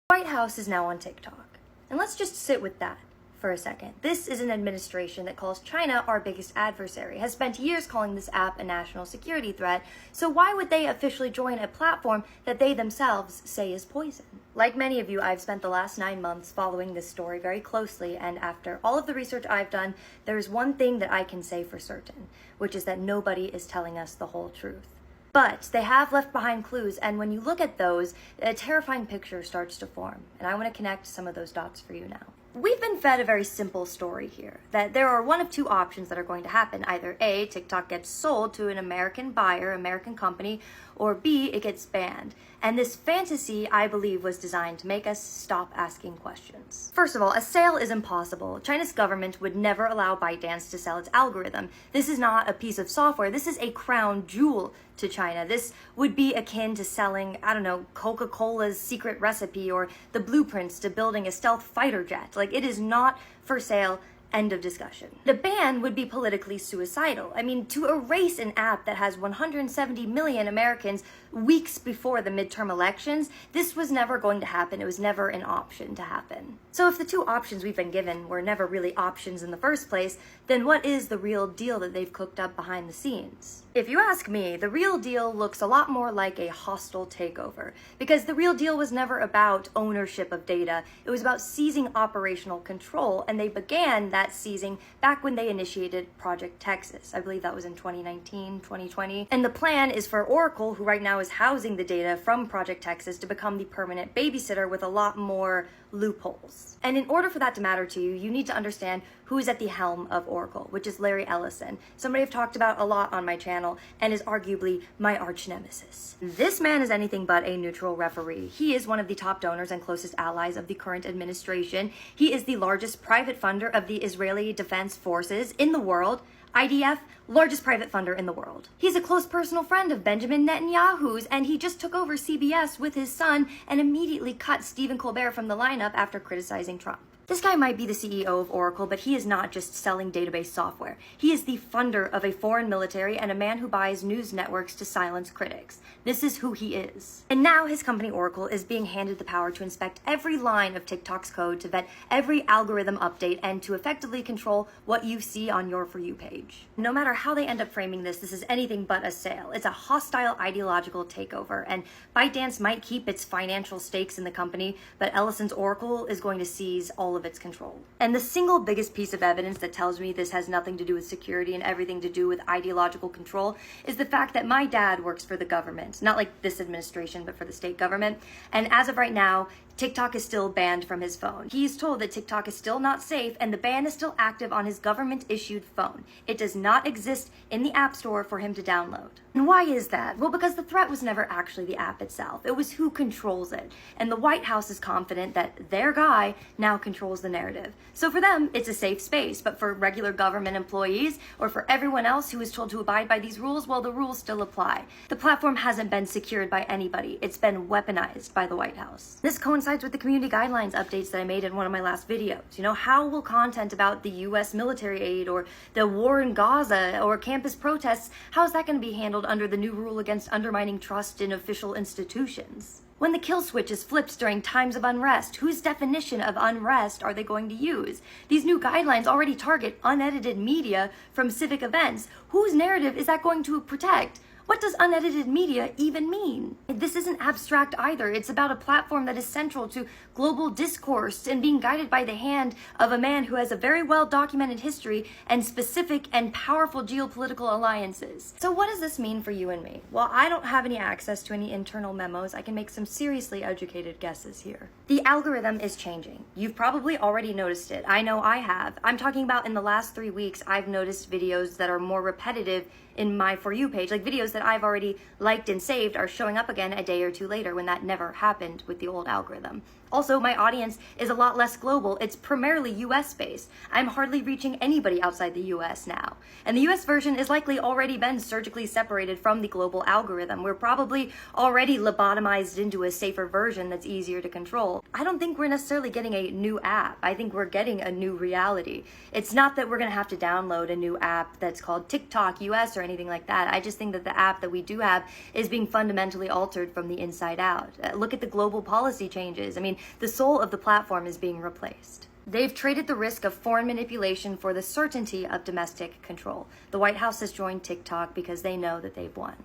The White House is now on TikTok. And let's just sit with that for a second. This is an administration that calls China our biggest adversary, has spent years calling this app a national security threat, so why would they officially join a platform that they themselves say is poison? Like many of you, I've spent the last 9 months following this story very closely, and after all of the research I've done, there's one thing that I can say for certain, which is that nobody is telling us the whole truth. But they have left behind clues, and when you look at those, a terrifying picture starts to form, and I want to connect some of those dots for you now. We've been fed a very simple story here, that there are one of two options that are going to happen. Either A, TikTok gets sold to an American buyer, American company, or B, it gets banned. And this fantasy, I believe, was designed to make us stop asking questions. First of all, a sale is impossible. China's government would never allow ByteDance to sell its algorithm. This is not a piece of software. This is a crown jewel to China. This would be akin to selling, I don't know, Coca-Cola's secret recipe or the blueprints to building a stealth fighter jet. Like, it is not for sale. End of discussion. The ban would be politically suicidal. I mean, to erase an app that has 170 million Americans weeks before the midterm elections, this was never going to happen. It was never an option to happen. So if the two options we've been given were never really options in the first place, then what is the real deal that they've cooked up behind the scenes? If you ask me, the real deal looks a lot more like a hostile takeover, because the real deal was never about ownership of data. It was about seizing operational control, and they began that seizing back when they initiated Project Texas. I believe that was in 2019, 2020. And the plan is for Oracle, who right now is housing the data from Project Texas, to become the permanent babysitter with a lot more loopholes. And in order for that to matter to you, you need to understand who is at the helm of Oracle, which is Larry Ellison, somebody I've talked about a lot on my channel and is arguably my arch nemesis. This man is anything but a neutral referee. He is one of the top donors and closest allies of the current administration. He is the largest private funder of the Israeli Defense Forces in the world. IDF, largest private funder in the world. He's a close personal friend of Benjamin Netanyahu's, and he just took over CBS with his son and immediately cut Stephen Colbert from the lineup after criticizing Trump. This guy might be the CEO of Oracle, but he is not just selling database software. He is the funder of a foreign military and a man who buys news networks to silence critics. This is who he is. And now his company Oracle is being handed the power to inspect every line of TikTok's code, to vet every algorithm update, and to effectively control what you see on your For You page. No matter how they end up framing this, this is anything but a sale. It's a hostile ideological takeover, and ByteDance might keep its financial stakes in the company, but Ellison's Oracle is going to seize all of its control. And the single biggest piece of evidence that tells me this has nothing to do with security and everything to do with ideological control is the fact that my dad works for the government, not like this administration, but for the state government. And as of right now, TikTok is still banned from his phone. He's told that TikTok is still not safe and the ban is still active on his government-issued phone. It does not exist in the App Store for him to download. And why is that? Well, because the threat was never actually the app itself. It was who controls it. And the White House is confident that their guy now controls the narrative. So for them, it's a safe space. But for regular government employees or for everyone else who is told to abide by these rules, well, the rules still apply. The platform hasn't been secured by anybody. It's been weaponized by the White House. This coincides with the community guidelines updates that I made in one of my last videos. You know, how will content about the US military aid or the war in Gaza or campus protests, how is that going to be handled under the new rule against undermining trust in official institutions? When the kill switch is flipped during times of unrest, whose definition of unrest are they going to use? These new guidelines already target unedited media from civic events. Whose narrative is that going to protect? What does unedited media even mean? This isn't abstract either. It's about a platform that is central to global discourse and being guided by the hand of a man who has a very well-documented history and specific and powerful geopolitical alliances. So what does this mean for you and me? Well, I don't have any access to any internal memos. I can make some seriously educated guesses here. The algorithm is changing. You've probably already noticed it. I know I have. I'm talking about in the last 3 weeks, I've noticed videos that are more repetitive in my For You page, like videos that I've already liked and saved are showing up again a day or two later, when that never happened with the old algorithm. Also, my audience is a lot less global. It's primarily US based. I'm hardly reaching anybody outside the US now. And the US version is likely already been surgically separated from the global algorithm. We're probably already lobotomized into a safer version that's easier to control. I don't think we're necessarily getting a new app. I think we're getting a new reality. It's not that we're gonna have to download a new app that's called TikTok US or anything like that. I just think that the app that we do have is being fundamentally altered from the inside out. Look at the global policy changes. I mean, the soul of the platform is being replaced. They've traded the risk of foreign manipulation for the certainty of domestic control. The White House has joined TikTok because they know that they've won.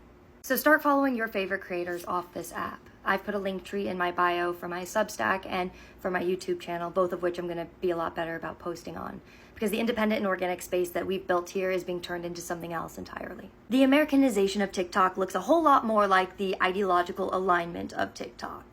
So start following your favorite creators off this app. I've put a link tree in my bio for my Substack and for my YouTube channel, both of which I'm going to be a lot better about posting on, because the independent and organic space that we've built here is being turned into something else entirely. The Americanization of TikTok looks a whole lot more like the ideological alignment of TikTok.